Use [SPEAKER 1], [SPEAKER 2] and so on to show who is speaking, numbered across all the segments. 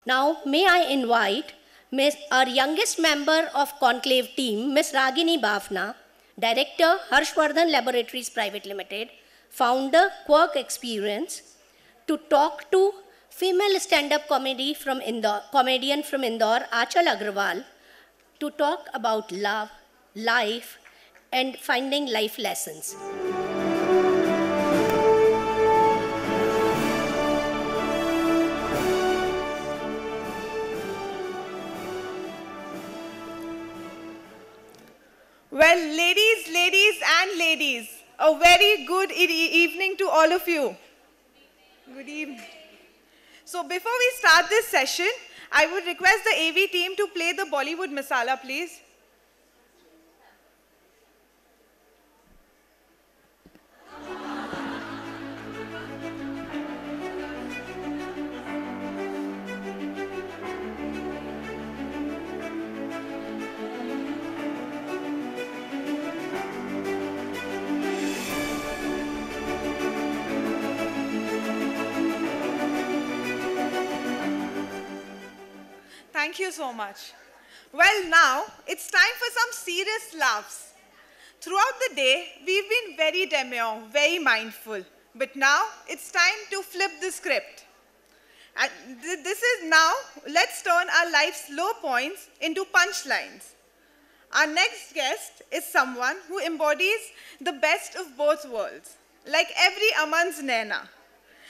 [SPEAKER 1] Now, may I invite our youngest member of Conclave team, Ms. Ragini Bafna, Director, Harshvardhan Laboratories Private Limited, Founder, Quark Experience, to talk to female stand-up comedian from Indore, Achal Agrawal, to talk about love, life, and finding life lessons.
[SPEAKER 2] Well, ladies and ladies, a very good evening to all of you. Good evening. So before we start this session, I would request the AV team to play the Bollywood Masala, please. Thank you so much. Well, now it's time for some serious laughs. Throughout the day, we've been very demure, very mindful. But now it's time to flip the script. And this is now, let's turn our life's low points into punchlines. Our next guest is someone who embodies the best of both worlds. Like every Aman's Naina.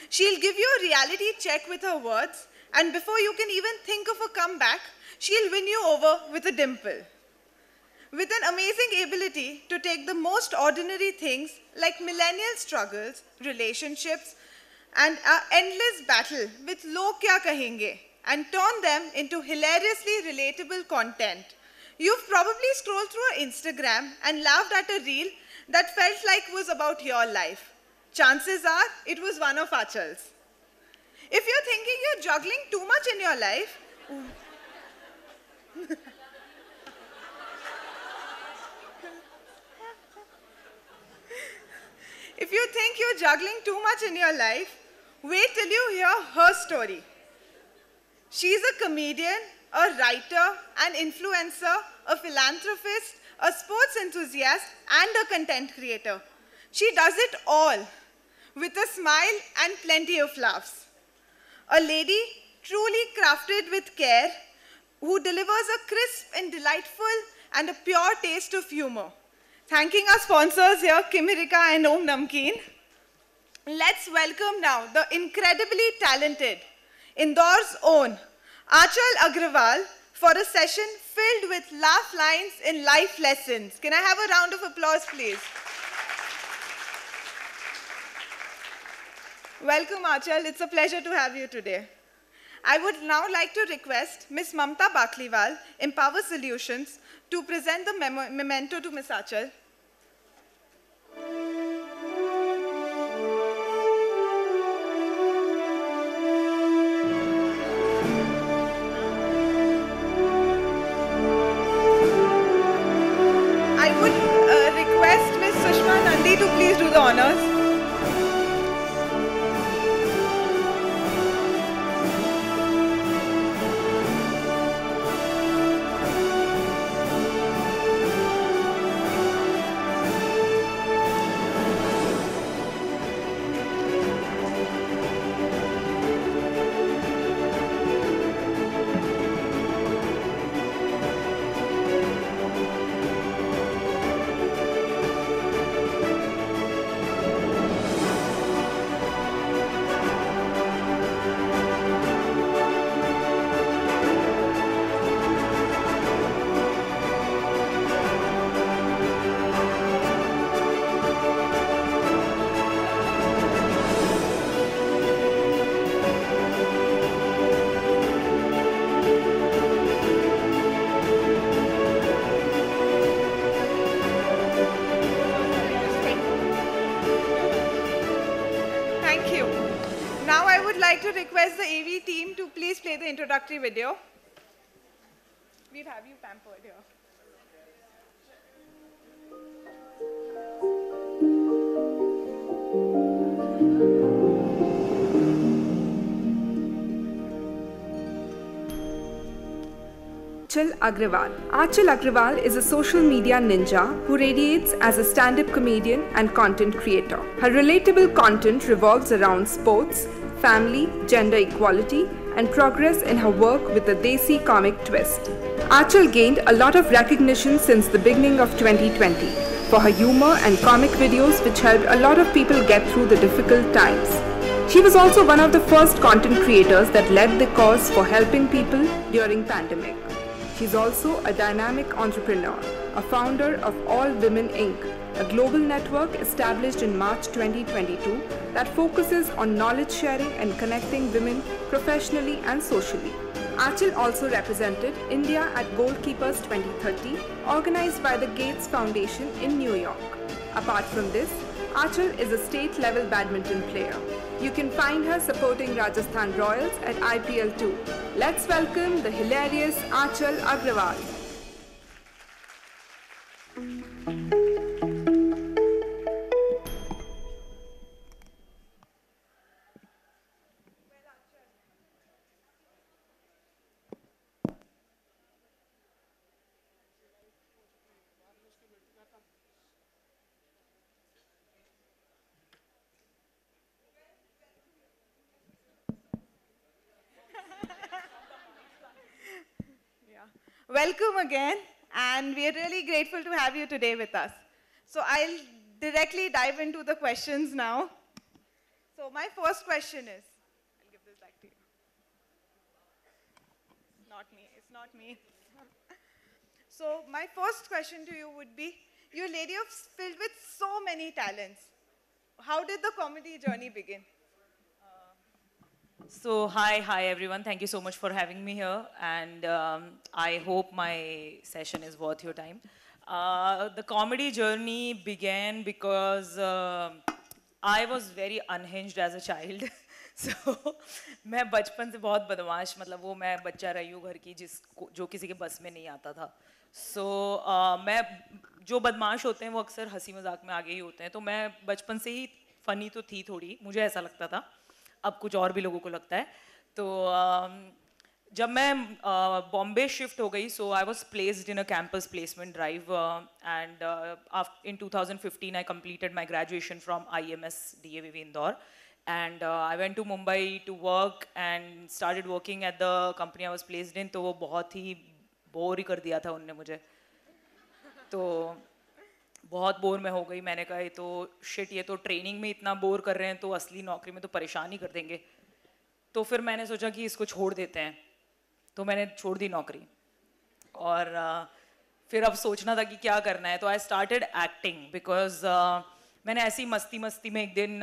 [SPEAKER 2] She'll give you a reality check with her words, and before you can even think of a comeback, she'll win you over with a dimple. With an amazing ability to take the most ordinary things like millennial struggles, relationships, and our endless battle with log kya kahenge, and turn them into hilariously relatable content. You've probably scrolled through her Instagram and laughed at a reel that felt like was about your life. Chances are it was one of Achal's. If you're thinking you're juggling too much in your life, if you think you're juggling too much in your life, wait till you hear her story. She's a comedian, a writer, an influencer, a philanthropist, a sports enthusiast, and a content creator. She does it all with a smile and plenty of laughs. A lady truly crafted with care who delivers a crisp and delightful and a pure taste of humor. Thanking our sponsors here, Kimirika and Om Namkeen. Let's welcome now the incredibly talented Indore's own Achal Agrawal for a session filled with laugh lines and life lessons. Can I have a round of applause, please? Welcome, Achal. It's a pleasure to have you today. I would now like to request Ms. Mamta Bakliwal, Empower Solutions, to present the memento to Ms. Achal. I would request Ms. Sushma Nandi to please do the honors. Request the AV team to please play the introductory video. We'd have you pampered here.
[SPEAKER 3] Aanchal Agrawal. Aanchal Agrawal is a social media ninja who radiates as a stand-up comedian and content creator. Her relatable content revolves around sports, family, gender equality, and progress in her work with a Desi comic twist. Aanchal gained a lot of recognition since the beginning of 2020 for her humor and comic videos which helped a lot of people get through the difficult times. She was also one of the first content creators that led the cause for helping people during pandemic. She's also a dynamic entrepreneur, a founder of All Women Inc., a global network established in March 2022 that focuses on knowledge sharing and connecting women professionally and socially. Aanchal also represented India at Goalkeepers 2030, organized by the Gates Foundation in New York. Apart from this, Aanchal is a state-level badminton player. You can find her supporting Rajasthan Royals at IPL 2. Let's welcome the hilarious Aanchal Agrawal.
[SPEAKER 2] Welcome again, and we are really grateful to have you today with us. So I'll directly dive into the questions now. So my first question is, I'll give this back to you. It's not me. So my first question to you would be, you're a lady filled with so many talents. How did the comedy journey begin?
[SPEAKER 4] So hi everyone. Thank you so much for having me here, and I hope my session is worth your time. The comedy journey began because I was very unhinged as a child. So मैं बचपन से बहुत बदमाश, मतलब वो मैं बच्चा रही हूँ घर की जो किसी के बस में नहीं आता था. So मैं जो बदमाश होते हैं वो अक्सर हंसी मजाक में आगे ही होते हैं. तो मैं बचपन से ही फनी तो थी थोड़ी, मुझे ऐसा लगता था. अब कुछ और भी लोगों को लगता है. तो जब मैं बॉम्बे शिफ्ट हो गई, so I was placed in a campus placement drive, and in 2015 I completed my graduation from IMS DAVV Indore, and I went to Mumbai to work and started working at the company I was placed in. तो वो बहुत ही bore ही कर दिया था उनने मुझे. तो बहुत बोर मैं हो गई. मैंने कहा ये तो शिट, ये तो ट्रेनिंग में इतना बोर कर रहे हैं तो असली नौकरी में तो परेशान ही कर देंगे. तो फिर मैंने सोचा कि इसको छोड़ देते हैं. तो मैंने छोड़ दी नौकरी, और फिर अब सोचना था कि क्या करना है. तो आई स्टार्टेड एक्टिंग बिकॉज मैंने ऐसी मस्ती में एक दिन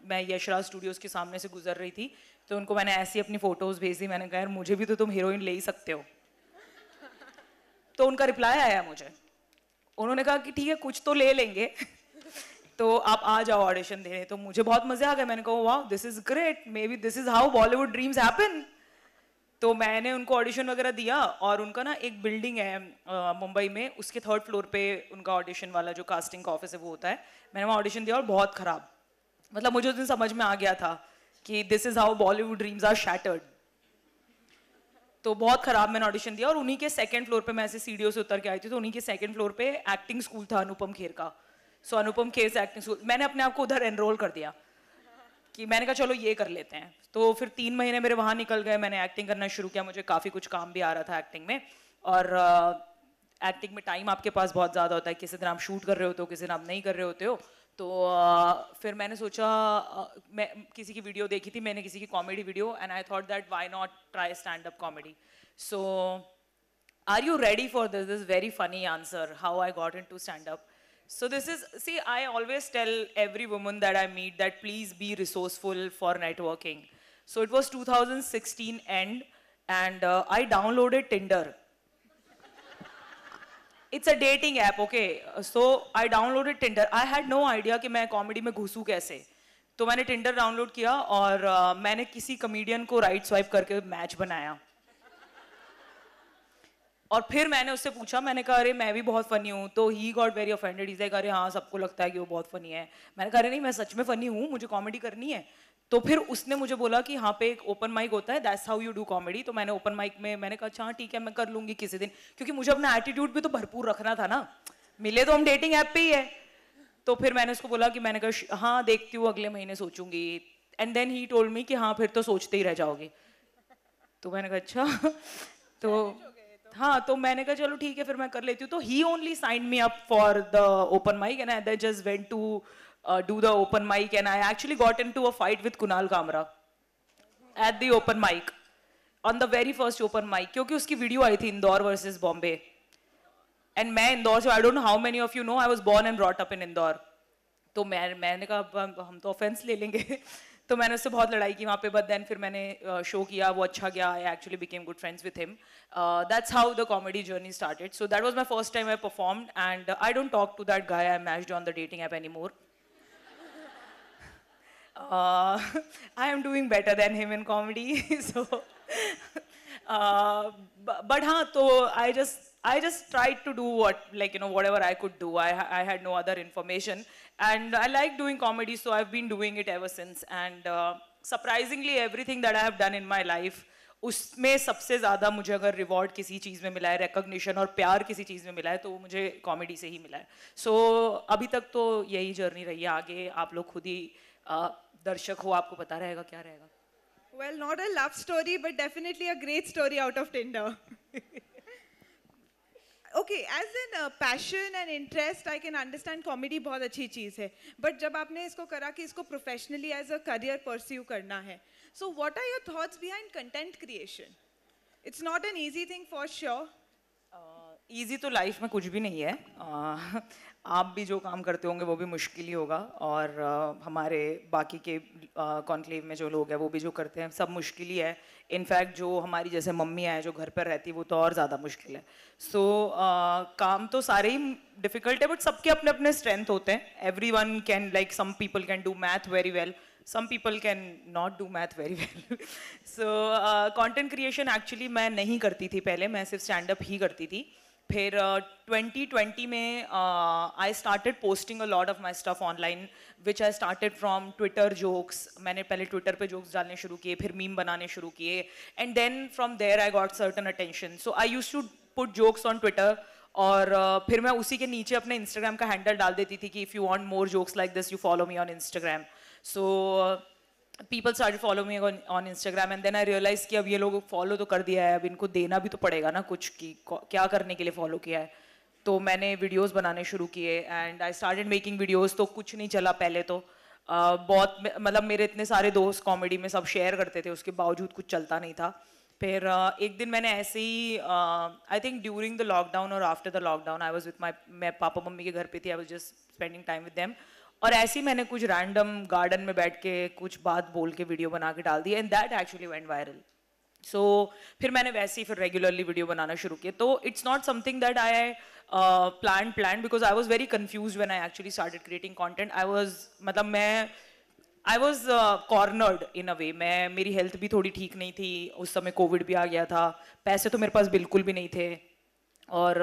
[SPEAKER 4] मैं यशराज स्टूडियोज़ के सामने से गुजर रही थी, तो उनको मैंने ऐसी अपनी फ़ोटोज़ भेज दी. मैंने कहा यार मुझे भी तो तुम हीरोइन ले ही सकते हो. तो उनका रिप्लाई आया मुझे. उन्होंने कहा कि ठीक है कुछ तो ले लेंगे तो आप आ जाओ ऑडिशन देने. तो मुझे बहुत मजे आ गए. मैंने कहा वाह this is great, may be this is how Bollywood dreams happen. तो मैंने उनको ऑडिशन वगैरह दिया, और उनका ना एक बिल्डिंग है मुंबई में, उसके 3rd फ्लोर पे उनका ऑडिशन वाला जो कास्टिंग का ऑफिस है वो होता है. मैंने वहाँ ऑडिशन दिया और बहुत खराब, मतलब मुझे उस दिन समझ में आ गया था कि this is how Bollywood dreams are shattered. तो बहुत खराब मैंने ऑडिशन दिया. और उन्हीं के 2nd फ्लोर पे, मैं ऐसे सीढ़ियों से उतर के आई थी, तो उन्हीं के 2nd फ्लोर पे एक्टिंग स्कूल था अनुपम खेर का. सो अनुपम खेर से एक्टिंग स्कूल मैंने अपने आप को उधर एनरोल कर दिया कि मैंने कहा चलो ये कर लेते हैं. तो फिर 3 महीने मेरे वहाँ निकल गए. मैंने एक्टिंग करना शुरू किया. मुझे काफ़ी कुछ काम भी आ रहा था एक्टिंग में, और एक्टिंग में टाइम आपके पास बहुत ज़्यादा होता है. किसी दिन आप शूट कर रहे होते हो, किसी दिन आप नहीं कर रहे होते हो. तो फिर मैंने सोचा, मैं किसी की वीडियो देखी थी, मैंने किसी की comedy video, and I thought that why not try stand up comedy. So, are you ready for this? This is very funny answer, how I got into stand-up. So this is, see, I always tell every woman that I meet that please be resourceful for networking. So it was 2016 end, and I downloaded Tinder. It's a dating app, okay? So I downloaded Tinder. I had no idea कि मैं comedy में घुसूँ कैसे. तो मैंने Tinder download किया, और मैंने किसी comedian को right swipe करके match बनाया. और फिर मैंने उससे पूछा, मैंने कहा अरे मैं भी बहुत फनी हूँ. तो he got very offended. Is like अरे हाँ सबको लगता है कि वो बहुत फनी है. मैंने कहा अरे नहीं, मैं सच में फनी हूँ, मुझे कॉमेडी करनी है. तो फिर उसने मुझे बोला कि यहाँ पे एक ओपन माइक होता है, that's how you do comedy. तो मैंने ओपन माइक में मैंने कहा अच्छा हाँ ठीक है मैं कर लूँगी किसी दिन, क्योंकि मुझे अपना एटीट्यूड भी तो भरपूर रखना था ना, मिले तो हम डेटिंग ऐप पे ही है। तो फिर मैंने उसको बोला कि मैंने कहा हाँ देखती हूँ अगले महीने सोचूंगी, and then he told me कि हाँ फिर तो सोचते ही रह जाओगे। तो मैंने कहा अच्छा तो हाँ, तो मैंने कहा चलो ठीक है फिर मैं कर लेती हूँ। तो he only signed me up for the open mic and I just went to do the open mic, and I actually got into a fight with Kunal Kamra at the open mic, on the very first open mic, क्योंकि उसकी video आई थी Indore versus Bombay, and मैं इंदौर से, I don't know how many of you know, I was born and brought up in Indore. तो मैंने कहा हम तो ऑफेंस ले लेंगे तो मैंने उससे बहुत लड़ाई की वहाँ पे, बट देन फिर मैंने शो किया, वो अच्छा गया, I actually became good friends with him. That's how the comedy journey started. So that was my first time I performed, and I don't talk to that guy I matched on the dating app anymore. I am doing better than him in comedy. So, but हाँ, तो I just tried to do whatever I could do. I had no other information, and I like doing comedy, so I've been doing it ever since. And surprisingly, everything that I have done in my life, उसमें सबसे ज़्यादा मुझे अगर reward किसी चीज़ में मिला है, recognition और प्यार किसी चीज़ में मिला है, तो वो मुझे कॉमेडी से ही मिला है। सो अभी तक तो यही जर्नी रही है, आगे आप लोग खुद ही दर्शक हो, आपको पता रहेगा क्या रहेगा।
[SPEAKER 2] Well, not a love story, but definitely a great story out of Tinder. Okay, as in passion and interest, I can understand comedy बहुत अच्छी चीज़ है, but जब आपने इसको करा कि इसको professionally as a career pursue करना है, so what are your thoughts behind content creation? It's not an easy thing for sure.
[SPEAKER 4] Easy तो लाइफ में कुछ भी नहीं है, आप भी जो काम करते होंगे वो भी मुश्किल ही होगा, और हमारे बाकी के कॉन्क्लेव में जो लोग हैं वो भी जो करते हैं सब मुश्किल ही है। इनफैक्ट जो हमारी जैसे मम्मी है जो घर पर रहती है वो तो और ज़्यादा मुश्किल है। सो काम तो सारे ही डिफ़िकल्ट है, बट सबके अपने अपने स्ट्रेंथ होते हैं। Everyone can, like some people can do math very well, some people can not do math very well. So content creation actually मैं नहीं करती थी पहले, मैं सिर्फ स्टैंड अप ही करती थी। फिर 2020 में I started posting a lot of my stuff online, which I started from Twitter jokes. मैंने पहले ट्विटर पे जोक्स डालने शुरू किए, फिर मीम बनाने शुरू किए, and then from there I got certain attention. So I used to put jokes on Twitter, और फिर मैं उसी के नीचे अपने Instagram का हैंडल डाल देती थी कि if you want more jokes like this, you follow me on Instagram. So people started following me on Instagram, and then I realized कि अब ये लोग follow तो कर दिया है, अब इनको देना भी तो पड़ेगा ना कुछ, कि क्या करने के लिए follow किया है। तो मैंने videos बनाने शुरू किए, and I started making videos। तो कुछ नहीं चला पहले तो, बहुत मतलब मेरे इतने सारे दोस्त कॉमेडी में सब शेयर करते थे, उसके बावजूद कुछ चलता नहीं था। फिर एक दिन मैंने ऐसे ही I think during the lockdown और after the lockdown I was with मैं पापा मम्मी के घर पे थी, I was just spending time with them, और ऐसे ही मैंने कुछ रैंडम गार्डन में बैठ के कुछ बात बोल के वीडियो बना के डाल दी, and that actually went viral. So फिर मैंने वैसे ही फिर रेगुलरली वीडियो बनाना शुरू किया। तो it's not something that I plan because I was very confuse when I actually started creating content. I was cornered in a way. मेरी health भी थोड़ी ठीक नहीं थी, उस समय कोविड भी आ गया था, पैसे तो मेरे पास बिल्कुल भी नहीं थे, और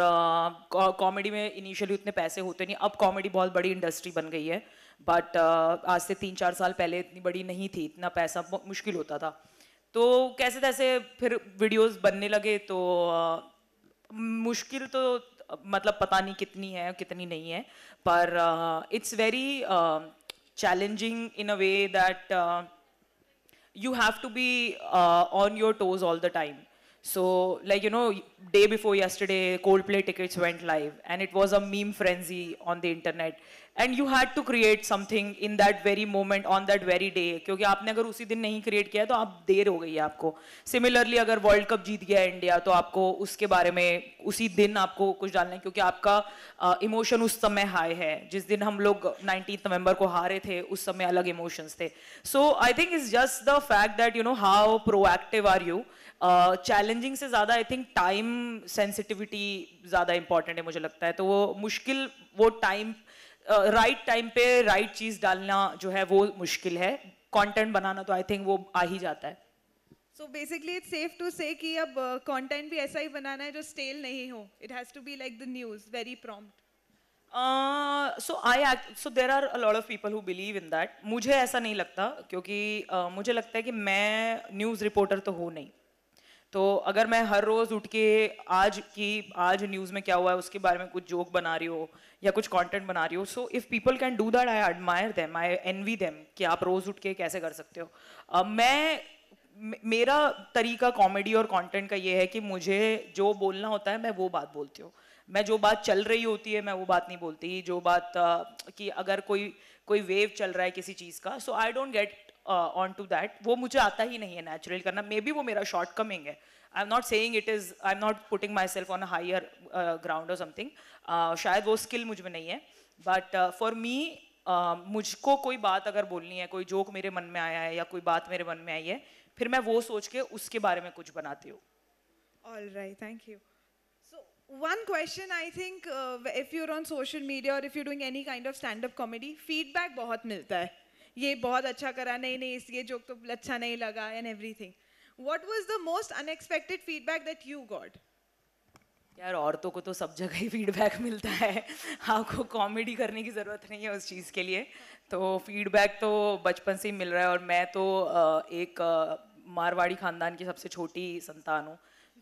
[SPEAKER 4] कॉमेडी में इनिशियली उतने पैसे होते नहीं। अब कॉमेडी बहुत बड़ी इंडस्ट्री बन गई है, बट आज से 3-4 साल पहले इतनी बड़ी नहीं थी, इतना पैसा मुश्किल होता था। तो कैसे तैसे फिर वीडियोस बनने लगे, तो मुश्किल तो मतलब पता नहीं कितनी है कितनी नहीं है, पर it's very challenging in a way that you have to be on your toes all the time. So like, you know, day before yesterday Coldplay tickets went live, and it was a meme frenzy on the internet, and you had to create something in that very moment on that very day, क्योंकि आपने अगर उसी दिन नहीं create किया तो आप देर हो गई है आपको। सिमिलरली अगर वर्ल्ड कप जीत गया इंडिया तो आपको उसके बारे में उसी दिन आपको कुछ डालना है, क्योंकि आपका इमोशन उस समय हाई है। जिस दिन हम लोग 19 नवंबर को हारे थे उस समय अलग इमोशंस थे। So I think it's just the fact that you know how proactive are you. Challenging से ज़्यादा आई थिंक टाइम सेंसिटिविटी ज़्यादा इंपॉर्टेंट है मुझे लगता है। तो वो मुश्किल, वो टाइम राइट टाइम पे राइट चीज़ डालना जो है वो मुश्किल है। कंटेंट बनाना तो आई थिंक वो आ ही जाता है।
[SPEAKER 2] So basically it's safe to say कि अब कंटेंट भी ऐसा ही बनाना है जो स्टेल नहीं हो। It has to be like the news, very prompt.
[SPEAKER 4] So there are a lot of people who believe in that. मुझे ऐसा नहीं लगता, क्योंकि मुझे लगता है कि मैं न्यूज़ रिपोर्टर तो हूँ नहीं. तो अगर मैं हर रोज़ उठ के आज न्यूज़ में क्या हुआ है उसके बारे में कुछ जोक बना रही हो या कुछ कंटेंट बना रही हो, so if people can do that, I admire them, I envy them कि आप रोज़ उठ के कैसे कर सकते हो. मेरा तरीका कॉमेडी और कंटेंट का ये है कि मुझे जो बोलना होता है मैं वो बात बोलती हूँ. मैं जो बात चल रही होती है मैं वो बात नहीं बोलती. जो बात कि अगर कोई वेव चल रहा है किसी चीज़ का, so I don't get on to that. वो मुझे आता ही नहीं है नेचुरल करना. मे बी वो मेरा शॉर्ट कमिंग है. I am not saying it is, I am not putting myself on a higher ground और समथिंग. शायद वो स्किल मुझ में नहीं है. बट फॉर मी, मुझको कोई बात अगर बोलनी है, कोई जोक मेरे मन में आया है या कोई बात मेरे मन में आई है, फिर मैं वो सोच के उसके बारे में कुछ बनाती हूँ.
[SPEAKER 2] All right, thank you. So one question, I think if you're on social media or if you're doing any kind of stand-up comedy, feedback बहुत मिलता है. ये बहुत अच्छा करा, नहीं ये जोक तो अच्छा नहीं लगा and everything. What was the most unexpected feedback that you got?
[SPEAKER 4] यार औरतों को तो सब जगह ही फीडबैक मिलता है. आपको कॉमेडी करने की ज़रूरत नहीं है उस चीज़ के लिए. तो फीडबैक तो बचपन से ही मिल रहा है. और मैं तो एक मारवाड़ी ख़ानदान की सबसे छोटी संतान हूँ.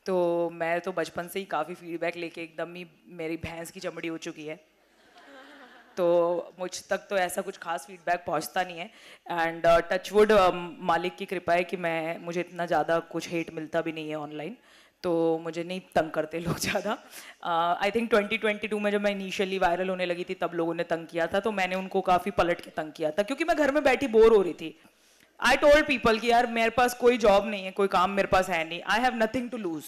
[SPEAKER 4] तो मैं तो बचपन से ही काफ़ी फीडबैक लेके एकदम ही मेरी भैंस की चमड़ी हो चुकी है. तो मुझ तक तो ऐसा कुछ खास फीडबैक पहुंचता नहीं है. एंड टचवुड मालिक की कृपा है कि मुझे इतना ज़्यादा कुछ हेट मिलता भी नहीं है ऑनलाइन. तो मुझे नहीं तंग करते लोग ज़्यादा. आई थिंक 2022 में जब मैं इनिशियली वायरल होने लगी थी तब लोगों ने तंग किया था. तो मैंने उनको काफ़ी पलट के तंग किया था, क्योंकि मैं घर में बैठी बोर हो रही थी. आई टोल्ड पीपल कि यार मेरे पास कोई जॉब नहीं है, कोई काम मेरे पास है नहीं. I have nothing to lose.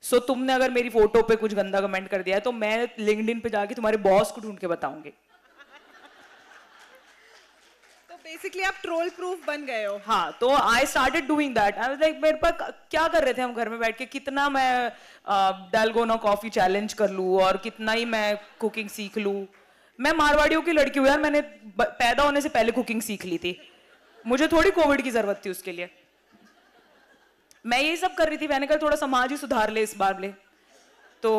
[SPEAKER 4] So तुमने अगर मेरी फोटो पे कुछ गंदा कमेंट कर दिया है तो मैं लिंक्डइन पे जाके तुम्हारे बॉस को ढूंढ के बताऊंगी.
[SPEAKER 2] तो बेसिकली आप ट्रोल प्रूफ बन गए हो.
[SPEAKER 4] हाँ, तो आई started doing that. I was like, मेरे पास क्या कर रहे थे हम घर में बैठ के, कितना मैं डालगोना कॉफी चैलेंज कर लूँ और कितना ही मैं कुकिंग सीख लूँ. मैं मारवाड़ियों की लड़की हूँ यार, मैंने पैदा होने से पहले कुकिंग सीख ली थी. मुझे थोड़ी कोविड की जरूरत थी उसके लिए. मैं यही सब कर रही थी. मैंने कहा थोड़ा समाज ही सुधार ले इस बार ले. तो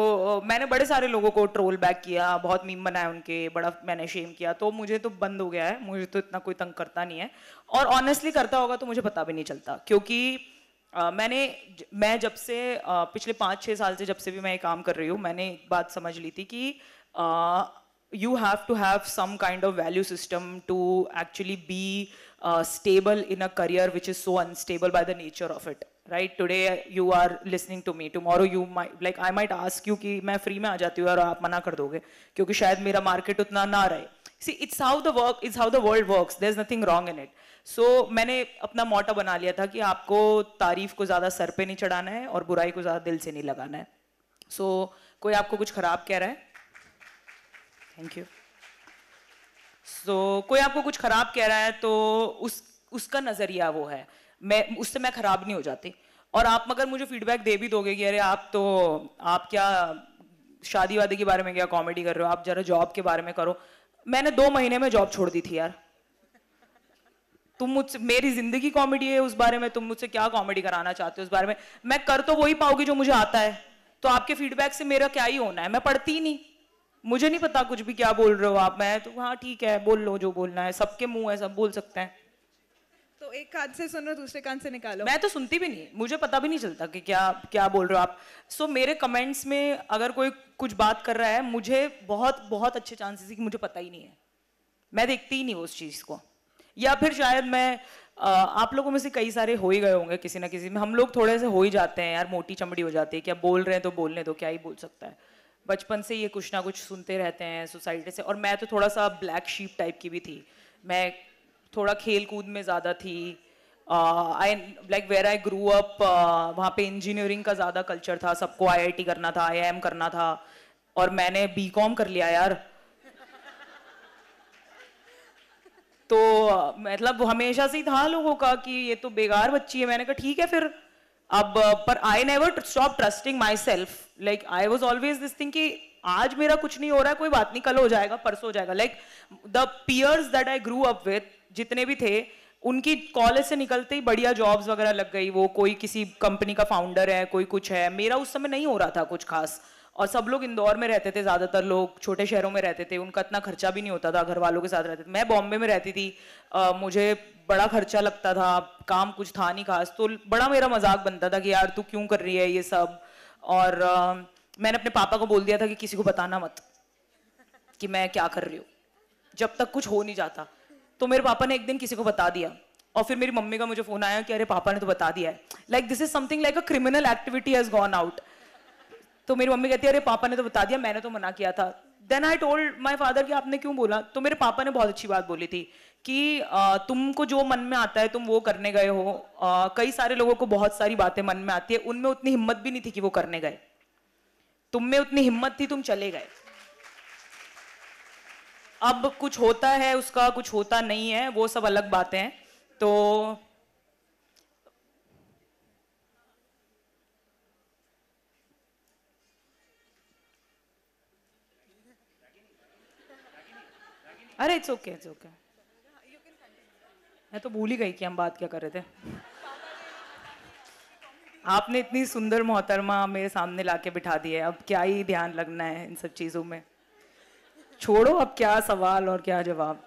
[SPEAKER 4] मैंने बड़े सारे लोगों को ट्रोल बैक किया, बहुत मीम बनाए उनके, बड़ा मैंने शेम किया. तो मुझे तो बंद हो गया है. मुझे तो इतना कोई तंग करता नहीं है. और ऑनेस्टली करता होगा तो मुझे पता भी नहीं चलता, क्योंकि मैं जब से पिछले 5-6 साल से जब से भी मैं ये काम कर रही हूँ, मैंने एक बात समझ ली थी कि you have to have some kind of value system to actually be stable in a career which is so unstable by the nature of it. Right? Today you are listening to me. Tomorrow you might, like I might ask you कि मैं free में आ जाती हूँ और आप मना कर दोगे, क्योंकि शायद मेरा market उतना ना रहे. See, it's how the world works. There's nothing wrong in it. So मैंने अपना मोटा बना लिया था कि आपको तारीफ को ज़्यादा सर पे नहीं चढ़ाना है और बुराई को ज़्यादा दिल से नहीं लगाना है. So कोई आपको कुछ खराब कह रहा है? Thank you. सो कोई आपको कुछ खराब कह रहा है तो उसका नजरिया वो है. उससे मैं खराब नहीं हो जाती. और आप मगर मुझे फीडबैक दे भी दोगे कि अरे आप क्या शादी वादी के बारे में क्या कॉमेडी कर रहे हो, आप जरा जॉब के बारे में करो. मैंने 2 महीने में जॉब छोड़ दी थी यार. तुम मुझसे, मेरी जिंदगी कॉमेडी है, उस बारे में तुम मुझसे क्या कॉमेडी कराना चाहते हो उस बारे में. मैं कर तो वही पाऊंगी जो मुझे आता है. तो आपके फीडबैक से मेरा क्या ही होना है. मैं पढ़ती ही नहीं, मुझे नहीं पता कुछ भी क्या बोल रहे हो आप. मैं तो हाँ ठीक है बोल लो जो बोलना है, सबके मुंह है, सब बोल सकते हैं.
[SPEAKER 2] तो एक कान से सुनो दूसरे कान से निकालो.
[SPEAKER 4] मैं तो सुनती भी नहीं, मुझे पता भी नहीं चलता कि क्या बोल रहे हो आप. सो मेरे कमेंट्स में अगर कोई कुछ बात कर रहा है, मुझे बहुत बहुत अच्छे चांसेस है कि मुझे पता ही नहीं है. मैं देखती ही नहीं उस चीज़ को. या फिर शायद मैं आप लोगों में से कई सारे हो ही गए होंगे किसी ना किसी में. हम लोग थोड़े से हो ही जाते हैं यार, मोटी चमड़ी हो जाती है. क्या बोल रहे हैं तो बोलने दो, क्या ही बोल सकता है. बचपन से ये कुछ ना कुछ सुनते रहते हैं सोसाइटी से. और मैं तो थोड़ा सा ब्लैक शीप टाइप की भी थी. मैं थोड़ा खेल कूद में ज़्यादा थी. I like where I grew up, वहाँ पे इंजीनियरिंग का ज़्यादा कल्चर था. सबको IIT करना था, IIM करना था, और मैंने BCom कर लिया यार. तो मतलब हमेशा से ही था लोगों का कि ये तो बेकार बच्ची है. मैंने कहा ठीक है फिर. अब पर I never stop trusting my self. Like I was always this thing कि आज मेरा कुछ नहीं हो रहा है, कोई बात नहीं, कल हो जाएगा, परसों हो जाएगा. Like the peers that I grew up with, जितने भी थे, उनकी कॉलेज से निकलते ही बढ़िया जॉब्स वगैरह लग गई. वो कोई किसी कंपनी का फाउंडर है, कोई कुछ है. मेरा उस समय नहीं हो रहा था कुछ खास. और सब लोग इंदौर में रहते थे, ज़्यादातर लोग छोटे शहरों में रहते थे, उनका इतना खर्चा भी नहीं होता था, घर वालों के साथ रहते थे। मैं बॉम्बे में रहती थी, मुझे बड़ा खर्चा लगता था, काम कुछ था नहीं खास, तो बड़ा मेरा मजाक बनता था कि यार तू क्यों कर रही है ये सब। और मैंने अपने पापा को बोल दिया था कि किसी को बताना मत कि मैं क्या कर रही हूँ, जब तक कुछ हो नहीं जाता। तो मेरे पापा ने एक दिन किसी को बता दिया, और फिर मेरी मम्मी का मुझे फोन आया कि अरे पापा ने तो बता दिया है, like this is something like a criminal activity has gone out. तो मेरी मम्मी कहती है अरे पापा ने तो बता दिया, मैंने तो मना किया था। Then I told my father कि आपने क्यों बोला। तो मेरे पापा ने बहुत अच्छी बात बोली थी कि तुमको जो मन में आता है तुम वो करने गए हो। कई सारे लोगों को बहुत सारी बातें मन में आती है, उनमें उतनी हिम्मत भी नहीं थी कि वो करने गए, तुम में उतनी हिम्मत थी, तुम चले गए। अब कुछ होता है उसका, कुछ होता नहीं है, वो सब अलग बातें हैं। तो अरे इट्स ओके, इट्स ओके। मैं तो भूल ही गई कि हम बात क्या कर रहे थे। आपने इतनी सुंदर मोहतरमा मेरे सामने लाके बिठा दी है, अब क्या ही ध्यान लगना है इन सब चीजों में। छोड़ो अब क्या सवाल और क्या जवाब,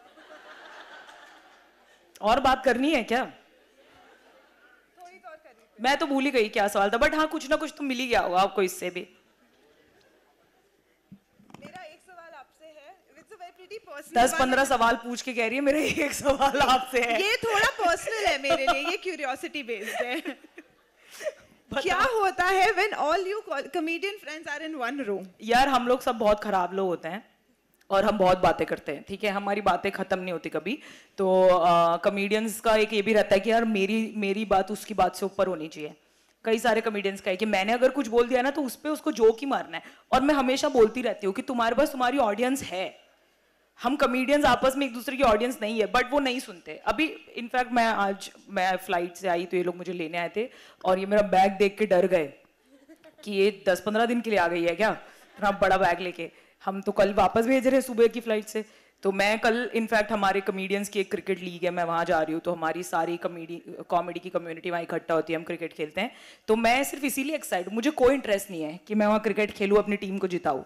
[SPEAKER 4] और बात करनी है क्या? मैं तो भूल ही गई क्या सवाल था, बट हाँ कुछ ना कुछ तो मिल ही गया होगा आपको इससे भी।
[SPEAKER 2] मेरा एक सवाल आपसे है, it's a very pretty personal
[SPEAKER 4] 10-15 सवाल पूछ के कह रही है मेरा एक सवाल आपसे है।
[SPEAKER 2] ये थोड़ा पर्सनल है मेरे लिए, ये क्यूरियोसिटी बेस्ड है। क्या होता है when all you comedian friends are in one room?
[SPEAKER 4] यार हम लोग सब बहुत खराब लोग होते हैं और हम बहुत बातें करते हैं, ठीक है, हमारी बातें खत्म नहीं होती कभी। तो कॉमेडियंस का एक ये भी रहता है कि यार मेरी बात उसकी बात से ऊपर होनी चाहिए। कई सारे कॉमेडियंस का है कि मैंने अगर कुछ बोल दिया ना तो उस पर उसको जोक ही मारना है। और मैं हमेशा बोलती रहती हूँ कि तुम्हारे पास तुम्हारी ऑडियंस है, हम कॉमेडियंस आपस में एक दूसरे की ऑडियंस नहीं है, बट वो नहीं सुनते। अभी इनफैक्ट मैं फ्लाइट से आई तो ये लोग मुझे लेने आए थे और ये मेरा बैग देख के डर गए कि ये 10-15 दिन के लिए आ गई है क्या, इतना बड़ा बैग लेके। हम तो कल वापस भेज रहे हैं सुबह की फ्लाइट से। तो मैं कल इनफैक्ट हमारे कॉमेडियंस की एक क्रिकेट लीग है, मैं वहाँ जा रही हूँ, तो हमारी सारी कॉमेडी की कम्युनिटी वहाँ इकट्ठा होती है, हम क्रिकेट खेलते हैं। तो मैं सिर्फ इसीलिए एक्साइटेड, मुझे कोई इंटरेस्ट नहीं है कि मैं वहाँ क्रिकेट खेलूँ, अपनी टीम को जिताऊँ।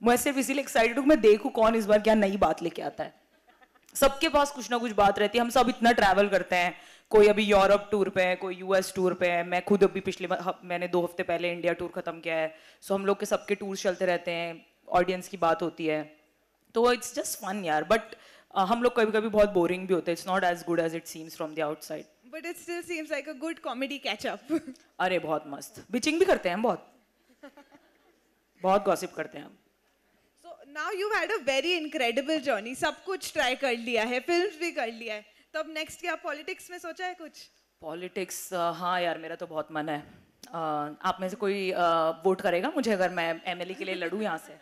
[SPEAKER 4] मैं सिर्फ इसीलिए एक्साइटेड हूँ मैं देखूँ कौन इस बार क्या नई बात लेके आता है। सबके पास कुछ ना कुछ बात रहती है, हम सब इतना ट्रैवल करते हैं, कोई अभी यूरोप टूर पे है, कोई यूएस टूर पे है, मैं खुद अभी मैंने 2 हफ्ते पहले इंडिया टूर खत्म किया है। सो हम लोग के सबके टूर्स चलते रहते हैं, ऑडियंस की बात होती है, तो इट्स जस्ट फन यार। बट हम लोग कभी कभी बहुत बोरिंग भी होते हैं, it's not as good as it seems from the outside,
[SPEAKER 2] but it still seems like a good comedy catch up.
[SPEAKER 4] अरे बहुत मस्त बिचिंग भी करते हैं हम, बहुत गॉसिप करते हैं हम।
[SPEAKER 2] So now you've had a very incredible journey, सब कुछ ट्राई कर लिया है, फिल्म्स भी कर लिया है, तो अब नेक्स्ट क्या पॉलिटिक्स में सोचा है कुछ?
[SPEAKER 4] पॉलिटिक्स हाँ यार मेरा तो बहुत मन है। आप में से कोई वोट करेगा मुझे अगर मैं एमएलए के लिए लड़ूं यहाँ से?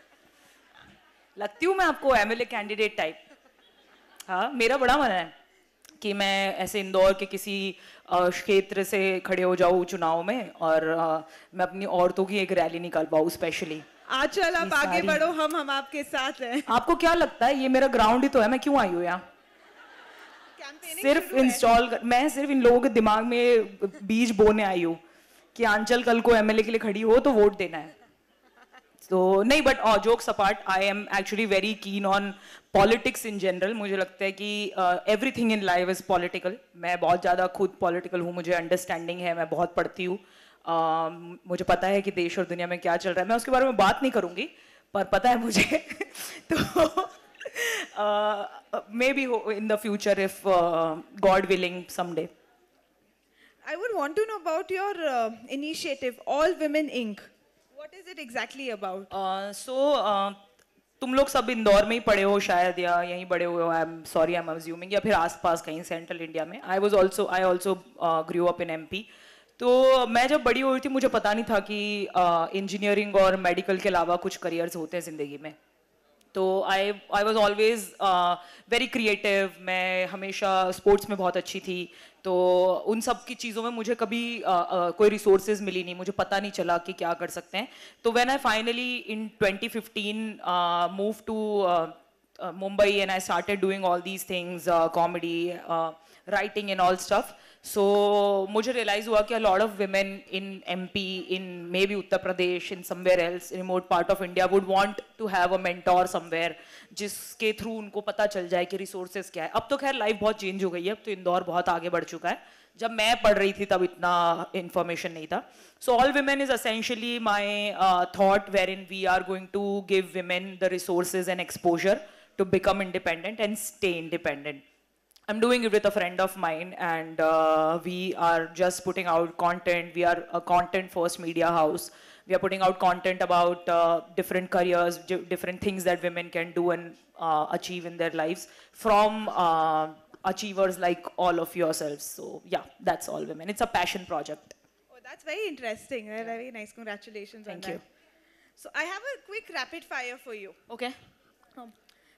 [SPEAKER 4] लगती हूँ मैं आपको एमएलए कैंडिडेट टाइप? हाँ मेरा बड़ा मन है कि मैं ऐसे इंदौर के किसी क्षेत्र से खड़े हो जाऊँ चुनाव में और मैं अपनी औरतों की एक रैली निकाल पाऊँ स्पेशली।
[SPEAKER 2] आज चल आप आगे बढ़ो, हम आपके साथ हैं।
[SPEAKER 4] आपको क्या लगता है ये मेरा ग्राउंड ही तो है, मैं क्यों आई हूँ यहाँ? सिर्फ मैं सिर्फ इन लोगों के दिमाग में बीज बोने आई हूँ कि आंचल कल को एमएलए के लिए खड़ी हो तो वोट देना है। तो नहीं, but jokes apart, I am actually very keen on politics in general. मुझे लगता है कि everything in life is political. मैं बहुत ज़्यादा खुद पॉलिटिकल हूँ, मुझे अंडरस्टैंडिंग है, मैं बहुत पढ़ती हूँ, मुझे पता है कि देश और दुनिया में क्या चल रहा है। मैं उसके बारे में बात नहीं करूँगी पर पता है मुझे। तो maybe in the future if God willing someday.
[SPEAKER 2] I would want to know about your initiative, All Women Inc. What is it exactly about?
[SPEAKER 4] तुम लोग सब इंदौर में ही पढ़े हो शायद या यहीं बड़े हुए हो, आई एम अज्यूमिंग, या फिर आसपास कहीं सेंट्रल इंडिया में। I also grew up in MP. तो मैं जब बड़ी हुई थी मुझे पता नहीं था कि इंजीनियरिंग और मेडिकल के अलावा कुछ करियर्स होते हैं ज़िंदगी में। तो I was always very creative, मैं हमेशा स्पोर्ट्स में बहुत अच्छी थी। तो उन सब की चीज़ों में मुझे कभी कोई रिसोर्सेज मिली नहीं, मुझे पता नहीं चला कि क्या कर सकते हैं। तो when I finally in 2015 move to Mumbai and I started doing all these things, comedy, writing and all stuff. So मुझे realize हुआ कि a lot of women in MP, in maybe Uttar Pradesh, in somewhere else, remote part of India would want to have a mentor somewhere, जिसके through उनको पता चल जाए कि resources क्या है. अब तो खैर life बहुत change हो गई है, अब तो इंदौर बहुत आगे बढ़ चुका है. जब मैं पढ़ रही थी तब इतना information नहीं था. So all women is essentially my thought wherein we are going to give women the resources and exposure to become independent and stay independent. I'm doing it with a friend of mine, and we are just putting out content. We are a content first media house. We are putting out content about different careers, different things that women can do and achieve in their lives from achievers like all of yourselves. So yeah, that's all women. It's a passion project.
[SPEAKER 2] Oh, that's very interesting. Very nice. Congratulations on that.
[SPEAKER 4] Thank you.
[SPEAKER 2] So I have a quick rapid fire for you.
[SPEAKER 4] Okay.
[SPEAKER 2] So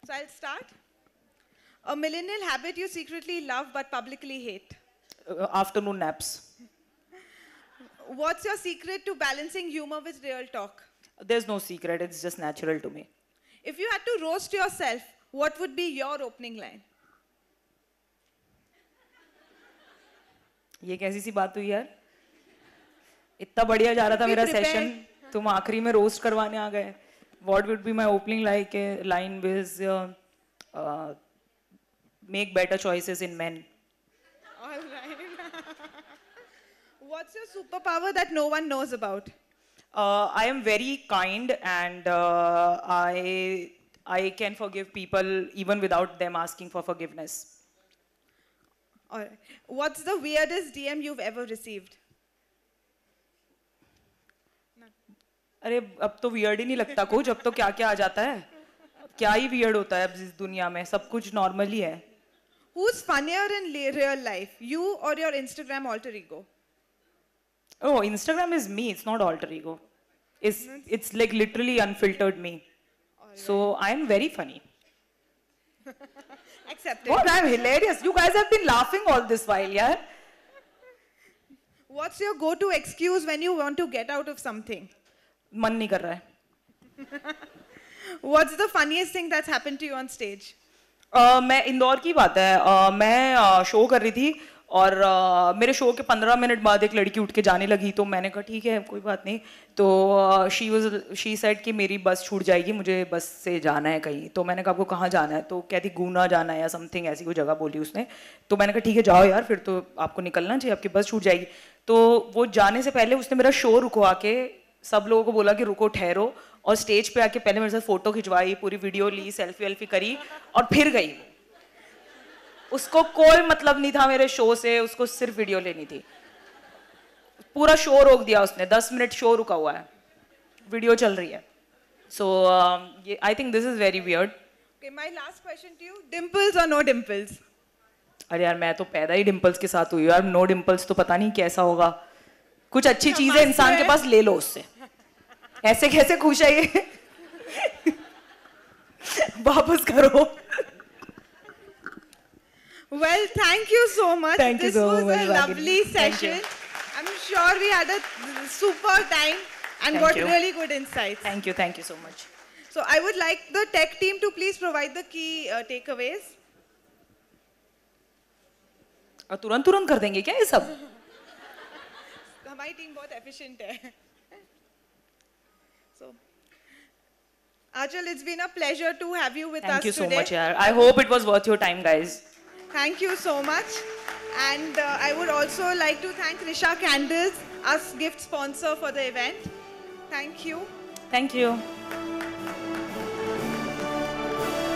[SPEAKER 2] I'll start. A millennial habit you secretly love but publicly hate.
[SPEAKER 4] Afternoon naps.
[SPEAKER 2] What's your secret to balancing humor with real talk?
[SPEAKER 4] There's no secret. It's just natural to me.
[SPEAKER 2] If you had to roast yourself, what would be your opening line?
[SPEAKER 4] ये कैसी सी बात हुई यार? इतना बढ़िया जा रहा था मेरा सेशन, तुम आखिरी में रोस्ट करवाने आ गए. What would be my opening line is make better choices in men.
[SPEAKER 2] All right. What's your superpower that no one knows about?
[SPEAKER 4] I am very kind, and I can forgive people even without them asking for forgiveness.
[SPEAKER 2] All right. What's the weirdest DM you've ever received?
[SPEAKER 4] अरे अब तो weird ही नहीं लगता कुछ, अब तो क्या क्या आ जाता है. क्या ही weird होता है अब इस दुनिया में, सब कुछ normal ही है.
[SPEAKER 2] Who's funnier in real life, you or your Instagram alter ego?
[SPEAKER 4] Oh, Instagram is me, it's not alter ego. It's like literally unfiltered me. So I am very funny.
[SPEAKER 2] Accepted.
[SPEAKER 4] What? I'm hilarious. You guys have been laughing all this while, yeah?
[SPEAKER 2] What's your go-to excuse when you want to get out of something?
[SPEAKER 4] मन नहीं कर रहा है.
[SPEAKER 2] What's the funniest thing that's happened to you on stage?
[SPEAKER 4] मैं इंदौर की बात है, मैं शो कर रही थी और मेरे शो के 15 मिनट बाद एक लड़की उठ के जाने लगी, तो मैंने कहा ठीक है कोई बात नहीं. तो शी सेड कि मेरी बस छूट जाएगी, मुझे बस से जाना है कहीं. तो मैंने कहा आपको कहाँ जाना है? तो कहती गुना जाना है या समथिंग ऐसी कोई जगह बोली उसने. तो मैंने कहा ठीक है जाओ यार, फिर तो आपको निकलना चाहिए, आपकी बस छूट जाएगी. तो वो जाने से पहले उसने मेरा शो रुकवा के सब लोगों को बोला कि रुको ठहरो, और स्टेज पे आके पहले मेरे साथ फोटो खिंचवाई, पूरी वीडियो ली, सेल्फी वेल्फी करी और फिर गई. उसको कोई मतलब नहीं था मेरे शो से, उसको सिर्फ वीडियो लेनी थी. पूरा शो रोक दिया उसने, 10 मिनट शो रुका हुआ है, वीडियो चल रही है. So I think this is very weird.
[SPEAKER 2] Okay, my last question to you, dimples or no dimples?
[SPEAKER 4] अरे यार मैं तो पैदा ही डिम्पल्स के साथ हुई यार, नो डिम्पल्स तो पता नहीं कैसा होगा. कुछ अच्छी चीज है इंसान के पास, ले लो उससे. ऐसे कैसे खुश है ये? वापस करो.
[SPEAKER 2] Well, thank you so much.
[SPEAKER 4] Thank you
[SPEAKER 2] this
[SPEAKER 4] so
[SPEAKER 2] was
[SPEAKER 4] much,
[SPEAKER 2] a
[SPEAKER 4] Ragini.
[SPEAKER 2] lovely
[SPEAKER 4] Thank you.
[SPEAKER 2] session. I'm sure we had a super time and
[SPEAKER 4] Thank
[SPEAKER 2] got
[SPEAKER 4] you.
[SPEAKER 2] really good insights.
[SPEAKER 4] Thank you so much.
[SPEAKER 2] So I would like the tech team to please provide the key takeaways.
[SPEAKER 4] और तुरंत तुरंत कर देंगे क्या ये सब?
[SPEAKER 2] हमारी team बहुत efficient है. So, Achal, it's been a pleasure to have you with us
[SPEAKER 4] Thank you so
[SPEAKER 2] today.
[SPEAKER 4] much yaar. I hope it was worth your time guys.
[SPEAKER 2] Thank you so much. And I would also like to thank Risha Candles, us gift sponsor for the event. Thank you.
[SPEAKER 4] Thank you.